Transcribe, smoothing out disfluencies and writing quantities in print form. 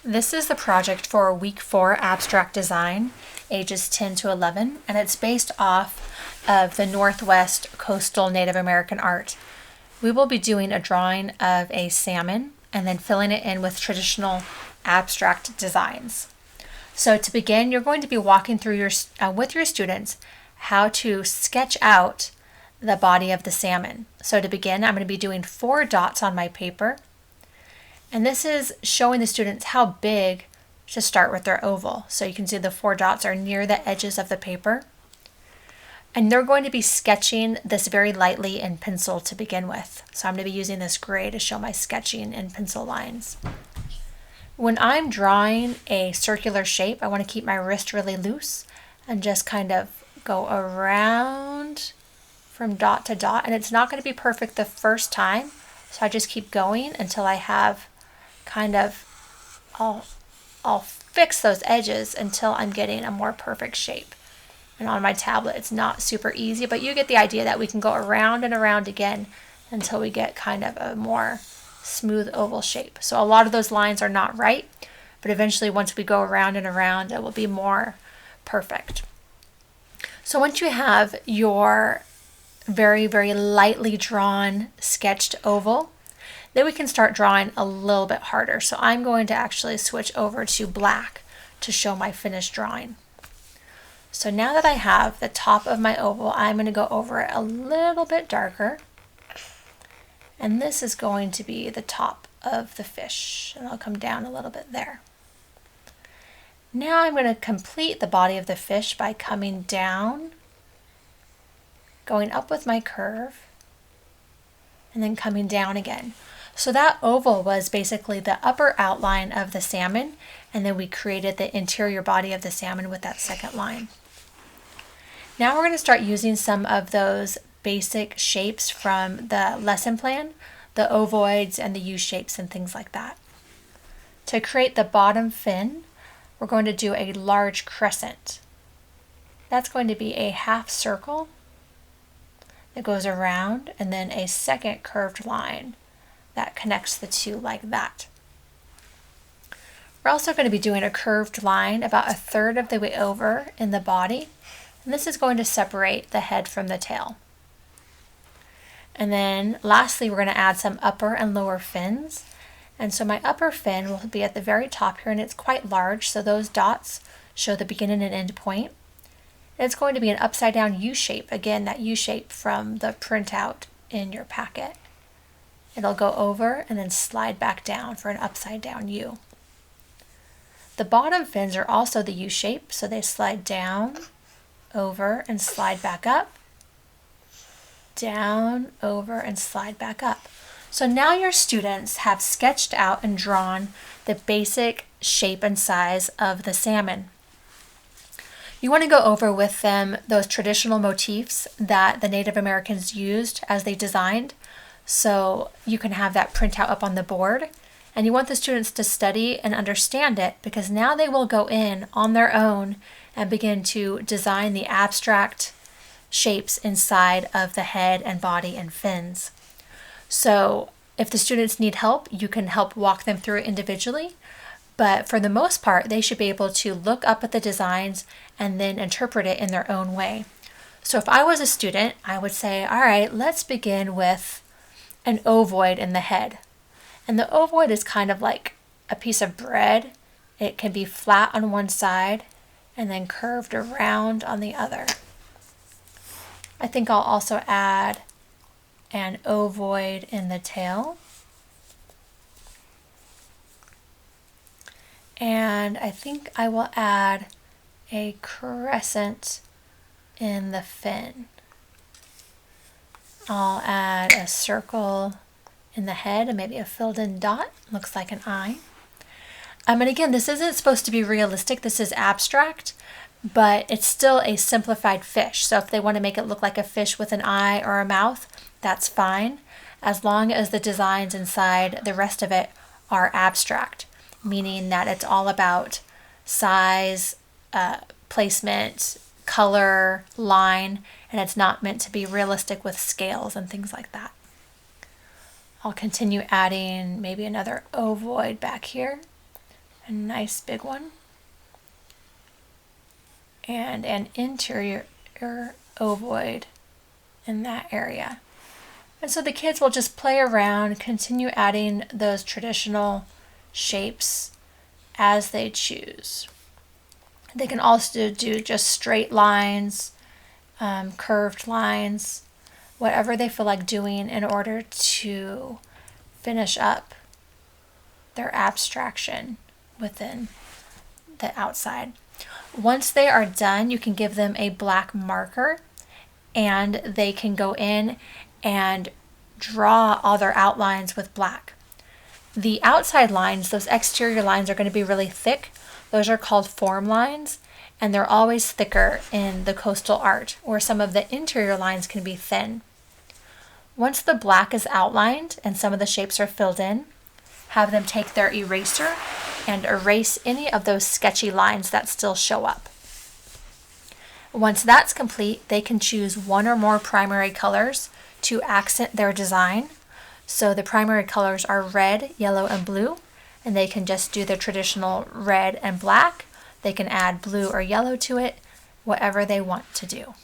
This is the project for week 4 abstract design, ages 10 to 11, and it's based off of the Northwest coastal Native American art. We will be doing a drawing of a salmon and then filling it in with traditional abstract designs. So to begin, you're going to be walking through with your students how to sketch out the body of the salmon. So to begin, I'm going to be doing 4 dots on my paper. And this is showing the students how big to start with their oval. So you can see the 4 dots are near the edges of the paper. And they're going to be sketching this very lightly in pencil to begin with. So I'm going to be using this gray to show my sketching in pencil lines. When I'm drawing a circular shape, I want to keep my wrist really loose and just kind of go around from dot to dot. And it's not going to be perfect the first time, so I just keep going until I have I'll fix those edges until I'm getting a more perfect shape. And on my tablet, it's not super easy, but you get the idea that we can go around and around again until we get kind of a more smooth oval shape. So a lot of those lines are not right, but eventually once we go around and around, it will be more perfect. So once you have your very, very lightly drawn sketched oval, then we can start drawing a little bit harder. So I'm going to actually switch over to black to show my finished drawing. So now that I have the top of my oval, I'm going to go over it a little bit darker. And this is going to be the top of the fish. And I'll come down a little bit there. Now I'm going to complete the body of the fish by coming down, going up with my curve, and then coming down again. So that oval was basically the upper outline of the salmon, and then we created the interior body of the salmon with that second line. Now we're going to start using some of those basic shapes from the lesson plan, the ovoids and the U-shapes and things like that. To create the bottom fin, we're going to do a large crescent. That's going to be a half circle that goes around, and then a second curved line that connects the two like that. We're also going to be doing a curved line about 1/3 of the way over in the body, and this is going to separate the head from the tail. And then lastly, we're going to add some upper and lower fins. And so my upper fin will be at the very top here, and it's quite large, so those dots show the beginning and end point. And it's going to be an upside down U shape, again that U shape from the printout in your packet. It'll go over and then slide back down for an upside down U. The bottom fins are also the U shape, so they slide down, over, and slide back up, down, over, and slide back up. So now your students have sketched out and drawn the basic shape and size of the salmon. You want to go over with them those traditional motifs that the Native Americans used as they designed, so you can have that printout up on the board. And you want the students to study and understand it, because now they will go in on their own and begin to design the abstract shapes inside of the head and body and fins. So if the students need help, you can help walk them through it individually. But for the most part, they should be able to look up at the designs and then interpret it in their own way. So if I was a student, I would say, all right, let's begin with an ovoid in the head. And the ovoid is kind of like a piece of bread. It can be flat on one side and then curved around on the other. I think I'll also add an ovoid in the tail. And I think I will add a crescent in the fin. I'll add a circle in the head and maybe a filled in dot. Looks like an eye. And again, this isn't supposed to be realistic. This is abstract, but it's still a simplified fish. So if they want to make it look like a fish with an eye or a mouth, that's fine, as long as the designs inside the rest of it are abstract, meaning that it's all about size, placement, color, line, and it's not meant to be realistic with scales and things like that. I'll continue adding maybe another ovoid back here a nice big one, and an interior ovoid in that area. And so the kids will just play around, continue adding those traditional shapes as they choose. They can also do just straight lines, curved lines, whatever they feel like doing in order to finish up their abstraction within the outside. Once they are done, you can give them a black marker and they can go in and draw all their outlines with black. The outside lines, those exterior lines, are going to be really thick. Those are called form lines, and they're always thicker in the coastal art, where some of the interior lines can be thin. Once the black is outlined and some of the shapes are filled in, have them take their eraser and erase any of those sketchy lines that still show up. Once that's complete, they can choose one or more primary colors to accent their design. So the primary colors are red, yellow, and blue, and they can just do the traditional red and black. They can add blue or yellow to it, whatever they want to do.